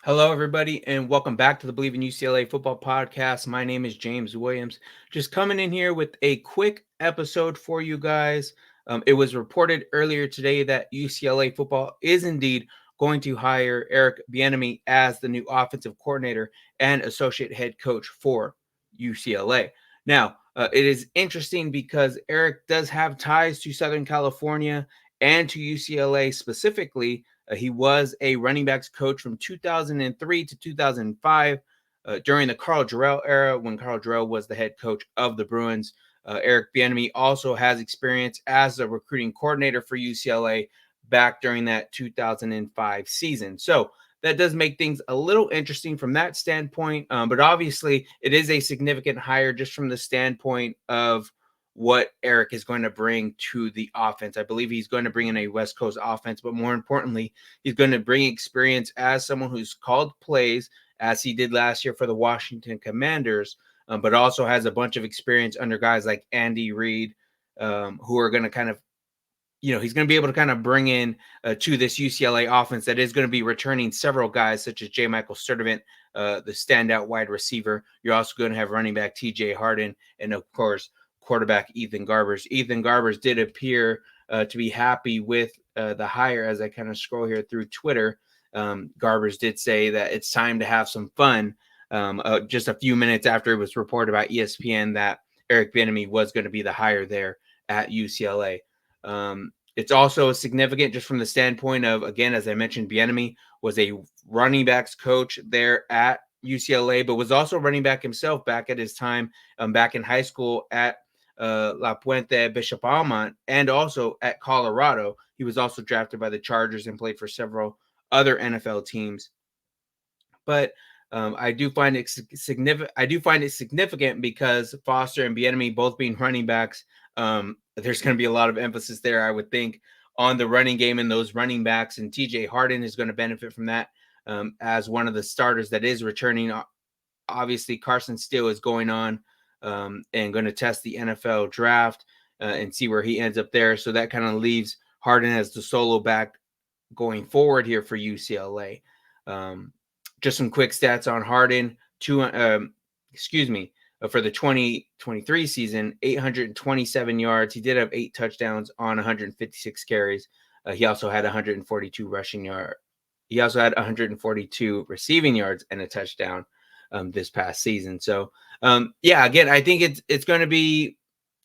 Hello, everybody, and welcome back to the Believe in UCLA Football Podcast. My name is James Williams. Just coming in here with a quick episode for you guys. It was reported earlier today that UCLA football is indeed going to hire Eric Bieniemy as the new offensive coordinator and associate head coach for UCLA. Now, it is interesting because Eric does have ties to Southern California and to UCLA specifically. He was a running backs coach from 2003 to 2005 during the Carl Jarrell era when Carl Jarrell was the head coach of the Bruins. Eric Bieniemy also has experience as a recruiting coordinator for UCLA back during that 2005 season. So that does make things a little interesting from that standpoint. But obviously, it is a significant hire just from the standpoint of what Eric is going to bring to the offense. I believe he's going to bring in a West Coast offense, but more importantly, he's going to bring experience as someone who's called plays, as he did last year for the Washington Commanders, but also has a bunch of experience under guys like Andy Reid, who are going to kind of, he's going to be able to kind of bring in to this UCLA offense that is going to be returning several guys such as J. Michael Sturdivant, the standout wide receiver. You're also going to have running back TJ Harden, and of course, quarterback Ethan Garbers. Ethan Garbers did appear to be happy with the hire. As I kind of scroll here through Twitter, Garbers did say that it's time to have some fun. Just a few minutes after it was reported by ESPN that Eric Bieniemy was going to be the hire there at UCLA. It's also significant just from the standpoint of, again, as I mentioned, Bieniemy was a running backs coach there at UCLA, but was also running back himself back at his time back in high school at La Puente Bishop Amat, and also at Colorado. He was also drafted by the Chargers and played for several other NFL teams. But I do find it significant. I do find it significant because Foster and Bieniemy both being running backs. There's going to be a lot of emphasis there, I would think, on the running game and those running backs. And TJ Harden is going to benefit from that as one of the starters that is returning. Obviously, Carson Steele is going on and going to test the NFL draft and see where he ends up there. So that kind of leaves Harden as the solo back going forward here for UCLA. Just some quick stats on Harden. For the 2023 season, 827 yards. He did have 8 touchdowns on 156 carries. He also had 142 rushing yards. He also had 142 receiving yards and a touchdown this past season. So, again, I think it's going to be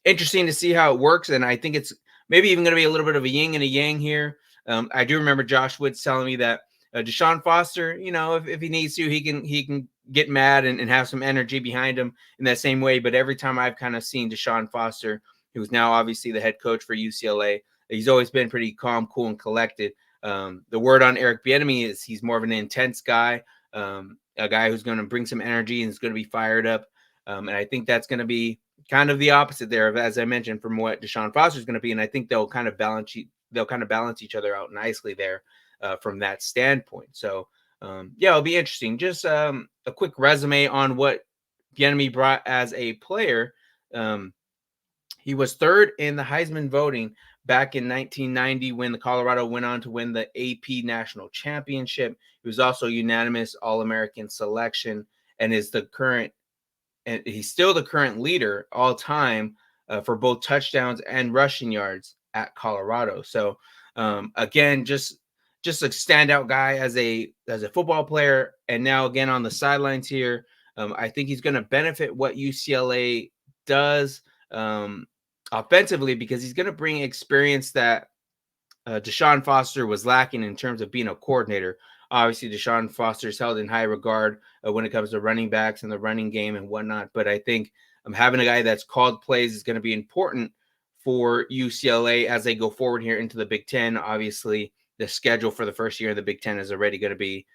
interesting to see how it works, and I think it's maybe even going to be a little bit of a yin and a yang here. I do remember Josh Woods telling me that DeShaun Foster, if he needs to, he can get mad and have some energy behind him in that same way. But every time I've kind of seen DeShaun Foster, who's now obviously the head coach for UCLA, he's always been pretty calm, cool, and collected. The word on Eric Bieniemy is he's more of an intense guy, a guy who's going to bring some energy and is going to be fired up. And I think that's going to be kind of the opposite there, as I mentioned, from what DeShaun Foster is going to be. And I think they'll kind of balance each other out nicely there from that standpoint. So, it'll be interesting. Just a quick resume on what Bieniemy brought as a player. He was third in the Heisman voting back in 1990 when the Colorado went on to win the AP National Championship. He was also unanimous All-American selection and he's still the current leader all time for both touchdowns and rushing yards at Colorado. So again, just a standout guy as a football player, and now again on the sidelines here. I think he's going to benefit what UCLA does offensively because he's going to bring experience that DeShaun Foster was lacking in terms of being a coordinator. Obviously, DeShaun Foster is held in high regard when it comes to running backs and the running game and whatnot. But I think having a guy that's called plays is going to be important for UCLA as they go forward here into the Big Ten. Obviously, the schedule for the first year of the Big Ten is already going to be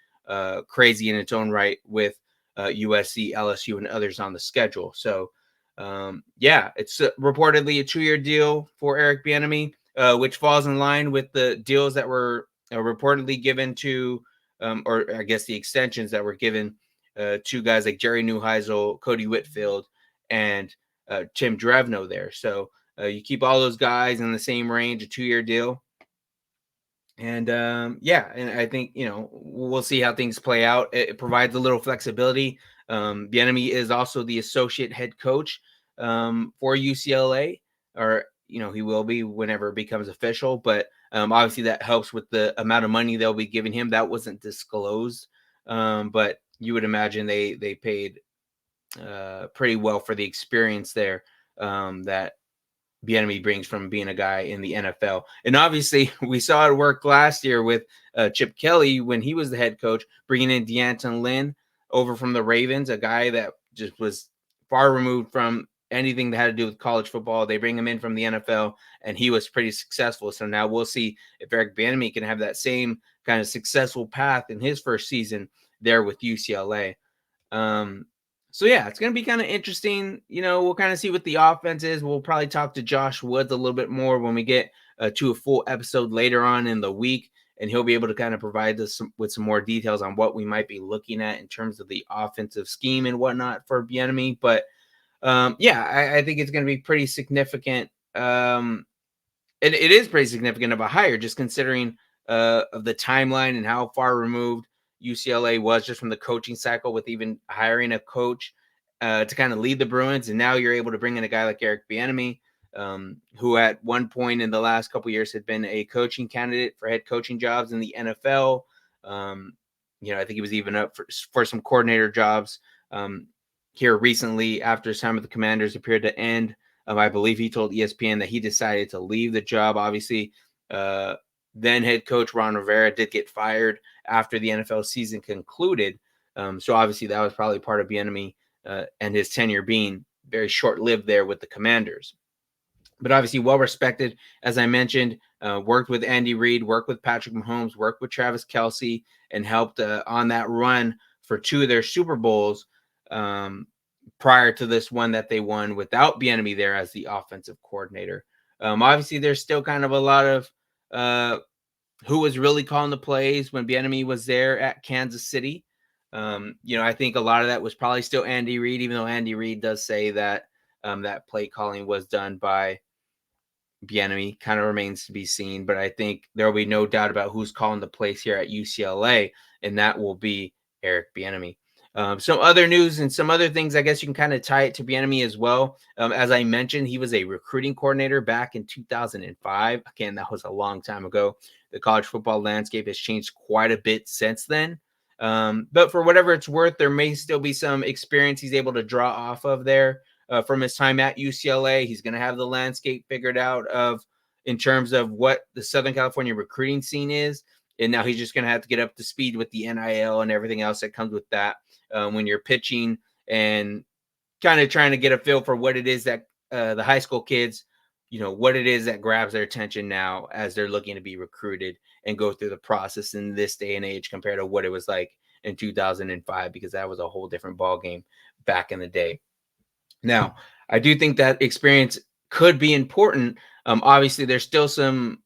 crazy in its own right with USC, LSU, and others on the schedule. So, it's reportedly a 2-year deal for Eric Bieniemy, which falls in line with the deals that were reportedly given to, or I guess the extensions that were given to guys like Jerry Neuheisel, Cody Whitfield, and Tim Drevno there. So you keep all those guys in the same range, a 2-year deal. And yeah, and I think, we'll see how things play out. It provides a little flexibility. Bieniemy is also the associate head coach for UCLA, or he will be whenever it becomes official. But obviously that helps with the amount of money they'll be giving him. That wasn't disclosed, but you would imagine they paid pretty well for the experience there, that Bieniemy brings from being a guy in the NFL. And obviously, we saw it work last year with Chip Kelly when he was the head coach, bringing in D'Anton Lynn over from the Ravens, a guy that just was far removed from anything that had to do with college football. They bring him in from the NFL, and he was pretty successful. So now we'll see if Eric Bieniemy can have that same kind of successful path in his first season there with UCLA. Um, so yeah, it's gonna be kind of interesting. We'll kind of see what the offense is. We'll probably talk to Josh Woods a little bit more when we get to a full episode later on in the week, and he'll be able to kind of provide us with some more details on what we might be looking at in terms of the offensive scheme and whatnot for Bieniemy. But yeah, I think it's going to be pretty significant. It is pretty significant of a hire, just considering of the timeline and how far removed UCLA was just from the coaching cycle, with even hiring a coach to kind of lead the Bruins. And now you're able to bring in a guy like Eric Bieniemy, who at one point in the last couple years had been a coaching candidate for head coaching jobs in the NFL. Um, I think he was even up for some coordinator jobs here recently after his time with the Commanders appeared to end. I believe he told ESPN that he decided to leave the job. Obviously, then head coach Ron Rivera did get fired after the NFL season concluded. So obviously that was probably part of Bieniemy and his tenure being very short-lived there with the Commanders. But obviously well respected, as I mentioned, worked with Andy Reid, worked with Patrick Mahomes, worked with Travis Kelce, and helped on that run for 2 of their Super Bowls. Prior to this one that they won without Bieniemy there as the offensive coordinator. Obviously, there's still kind of a lot of who was really calling the plays when Bieniemy was there at Kansas City. I think a lot of that was probably still Andy Reid, even though Andy Reid does say that that play calling was done by Bieniemy. Kind of remains to be seen, but I think there will be no doubt about who's calling the plays here at UCLA, and that will be Eric Bieniemy. Some other news and some other things, I guess you can kind of tie it to Bieniemy as well. As I mentioned, he was a recruiting coordinator back in 2005. Again, that was a long time ago. The college football landscape has changed quite a bit since then. But for whatever it's worth, there may still be some experience he's able to draw off of there from his time at UCLA. He's going to have the landscape figured out in terms of what the Southern California recruiting scene is. And now he's just going to have to get up to speed with the NIL and everything else that comes with that when you're pitching and kind of trying to get a feel for what it is that the high school kids, what it is that grabs their attention now as they're looking to be recruited and go through the process in this day and age compared to what it was like in 2005, because that was a whole different ball game back in the day. Now, I do think that experience could be important. Obviously, there's still some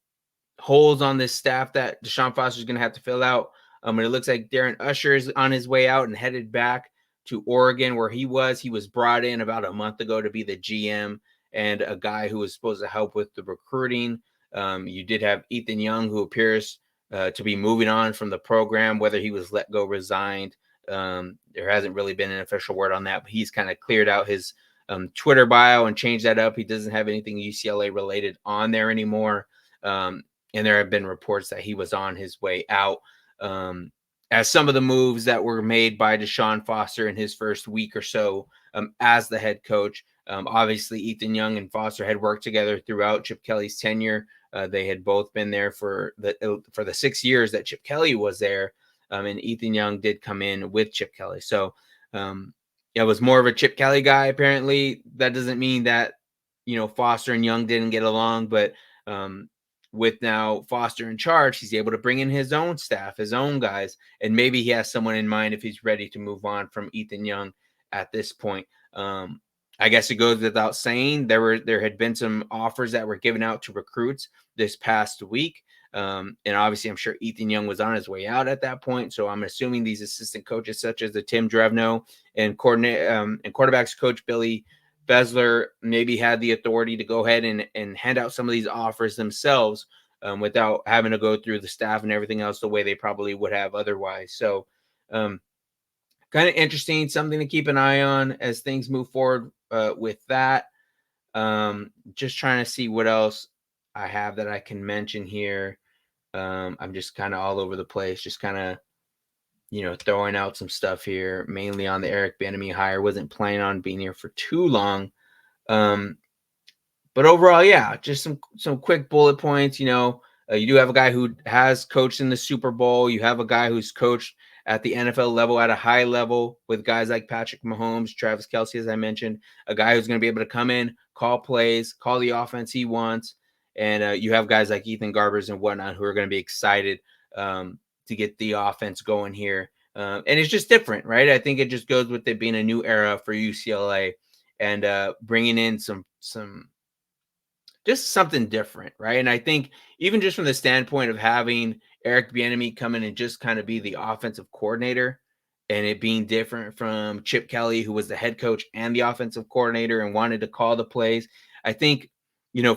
holes on this staff that DeShaun Foster is going to have to fill out. And it looks like Darren Usher is on his way out and headed back to Oregon, where he was. He was brought in about a month ago to be the GM and a guy who was supposed to help with the recruiting. You did have Ethan Young, who appears to be moving on from the program, whether he was let go, resigned. There hasn't really been an official word on that, but he's kind of cleared out his Twitter bio and changed that up. He doesn't have anything UCLA related on there anymore. And there have been reports that he was on his way out. As some of the moves that were made by DeShaun Foster in his first week or so as the head coach, obviously Ethan Young and Foster had worked together throughout Chip Kelly's tenure. They had both been there for the 6 years that Chip Kelly was there, and Ethan Young did come in with Chip Kelly. So it was more of a Chip Kelly guy. Apparently, that doesn't mean that Foster and Young didn't get along, but with now Foster in charge, he's able to bring in his own staff, his own guys, and maybe he has someone in mind if he's ready to move on from Ethan Young at this point. I guess it goes without saying there had been some offers that were given out to recruits this past week. And obviously, I'm sure Ethan Young was on his way out at that point. So I'm assuming these assistant coaches, such as the Tim Drevno and quarterbacks coach Billy Besler, maybe had the authority to go ahead and hand out some of these offers themselves without having to go through the staff and everything else the way they probably would have otherwise. So kind of interesting, something to keep an eye on as things move forward with that. Just trying to see what else I have that I can mention here. I'm just kind of all over the place, just kind of, throwing out some stuff here, mainly on the Eric Bieniemy hire. Wasn't planning on being here for too long. But overall, yeah, just some quick bullet points. You do have a guy who has coached in the Super Bowl. You have a guy who's coached at the NFL level at a high level with guys like Patrick Mahomes, Travis Kelce, as I mentioned, a guy who's going to be able to come in, call plays, call the offense he wants. And you have guys like Ethan Garbers and whatnot who are going to be excited to get the offense going here. And it's just different, right? I think it just goes with it being a new era for UCLA and bringing in some just something different, right? And I think even just from the standpoint of having Eric Bieniemy come in and just kind of be the offensive coordinator and it being different from Chip Kelly, who was the head coach and the offensive coordinator and wanted to call the plays. I think,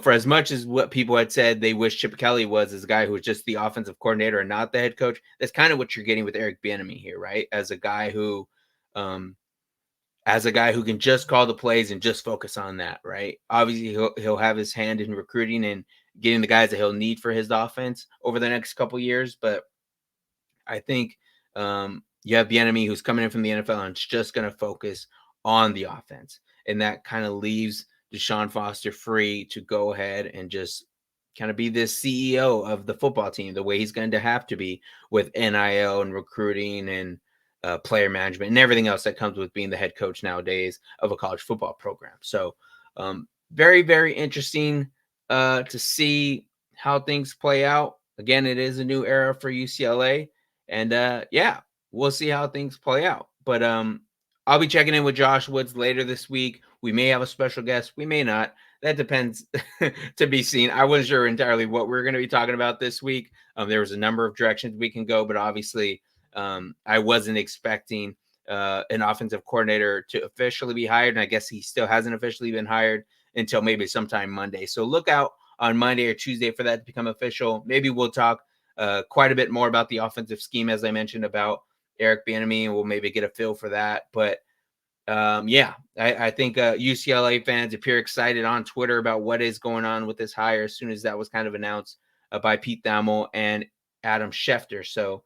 for as much as what people had said they wish Chip Kelly was as a guy who was just the offensive coordinator and not the head coach, that's kind of what you're getting with Eric Bieniemy here, right? As a guy who can just call the plays and just focus on that, right? Obviously, he'll have his hand in recruiting and getting the guys that he'll need for his offense over the next couple of years. But I think you have Bieniemy who's coming in from the NFL and it's just going to focus on the offense, and that kind of leaves DeShaun Foster free to go ahead and just kind of be this CEO of the football team, the way he's going to have to be with NIL and recruiting and player management and everything else that comes with being the head coach nowadays of a college football program. So very, very interesting to see how things play out. Again, it is a new era for UCLA, and yeah, we'll see how things play out. But I'll be checking in with Josh Woods later this week. We may have a special guest. We may not. That depends to be seen. I wasn't sure entirely what we're going to be talking about this week. There was a number of directions we can go, but obviously I wasn't expecting an offensive coordinator to officially be hired. And I guess he still hasn't officially been hired until maybe sometime Monday. So look out on Monday or Tuesday for that to become official. Maybe we'll talk quite a bit more about the offensive scheme, as I mentioned, about Eric Bieniemy, and we'll maybe get a feel for that. But yeah, I think UCLA fans appear excited on Twitter about what is going on with this hire as soon as that was kind of announced by Pete Thamel and Adam Schefter. So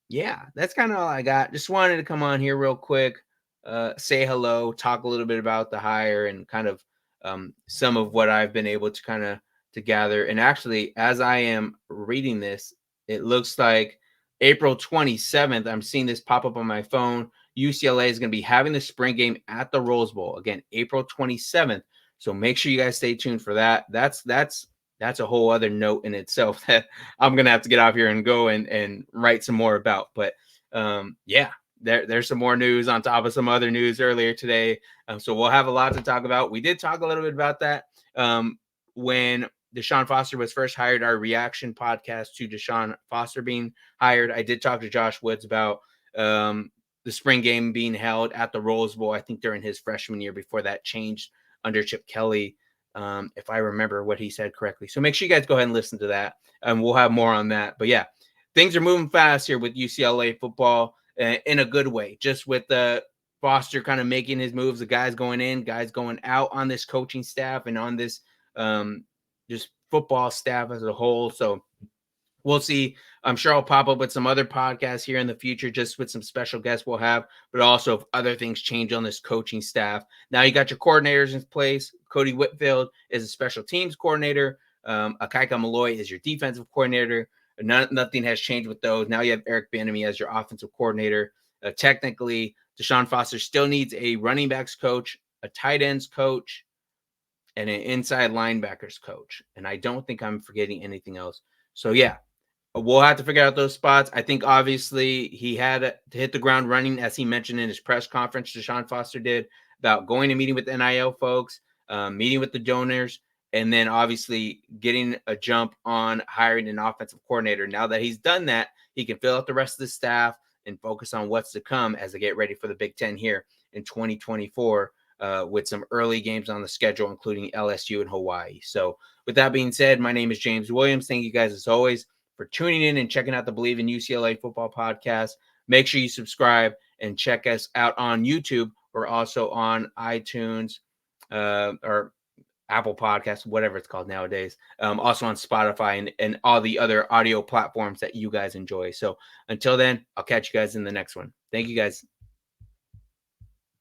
yeah, that's kind of all I got. Just wanted to come on here real quick, say hello, talk a little bit about the hire and kind of some of what I've been able to kind of to gather. And actually, as I am reading this, it looks like April 27th, I'm seeing this pop up on my phone. UCLA is going to be having the spring game at the Rose Bowl again, April 27th. So make sure you guys stay tuned for that. That's a whole other note in itself that I'm going to have to get off here and go and write some more about. But yeah, there's some more news on top of some other news earlier today. So we'll have a lot to talk about. We did talk a little bit about that when DeShaun Foster was first hired, our reaction podcast to DeShaun Foster being hired. I did talk to Josh Woods about the spring game being held at the Rose Bowl, I think during his freshman year before that changed under Chip Kelly, if I remember what he said correctly. So make sure you guys go ahead and listen to that, and we'll have more on that. But yeah, things are moving fast here with UCLA football in a good way, just with Foster kind of making his moves, the guys going in, guys going out on this coaching staff and on this just football staff as a whole. So we'll see. I'm sure I'll pop up with some other podcasts here in the future, just with some special guests we'll have, but also if other things change on this coaching staff. Now you got your coordinators in place. Cody Whitfield is a special teams coordinator. Akaika Malloy is your defensive coordinator. Nothing has changed with those. Now you have Eric Bieniemy as your offensive coordinator. Technically, DeShaun Foster still needs a running backs coach, a tight ends coach, and an inside linebackers coach. And I don't think I'm forgetting anything else. So yeah, we'll have to figure out those spots. I think obviously he had to hit the ground running, as he mentioned in his press conference, DeShaun Foster did, about going and meeting with NIL folks, meeting with the donors, and then obviously getting a jump on hiring an offensive coordinator. Now that he's done that, he can fill out the rest of the staff and focus on what's to come as they get ready for the Big Ten here in 2024. with some early games on the schedule, including LSU and Hawaii. So with that being said, my name is James Williams. Thank you guys as always for tuning in and checking out the Believe in UCLA Football podcast. Make sure you subscribe and check us out on YouTube. We're also on iTunes or Apple Podcasts, whatever it's called nowadays. Also on Spotify and all the other audio platforms that you guys enjoy. So until then, I'll catch you guys in the next one. Thank you guys.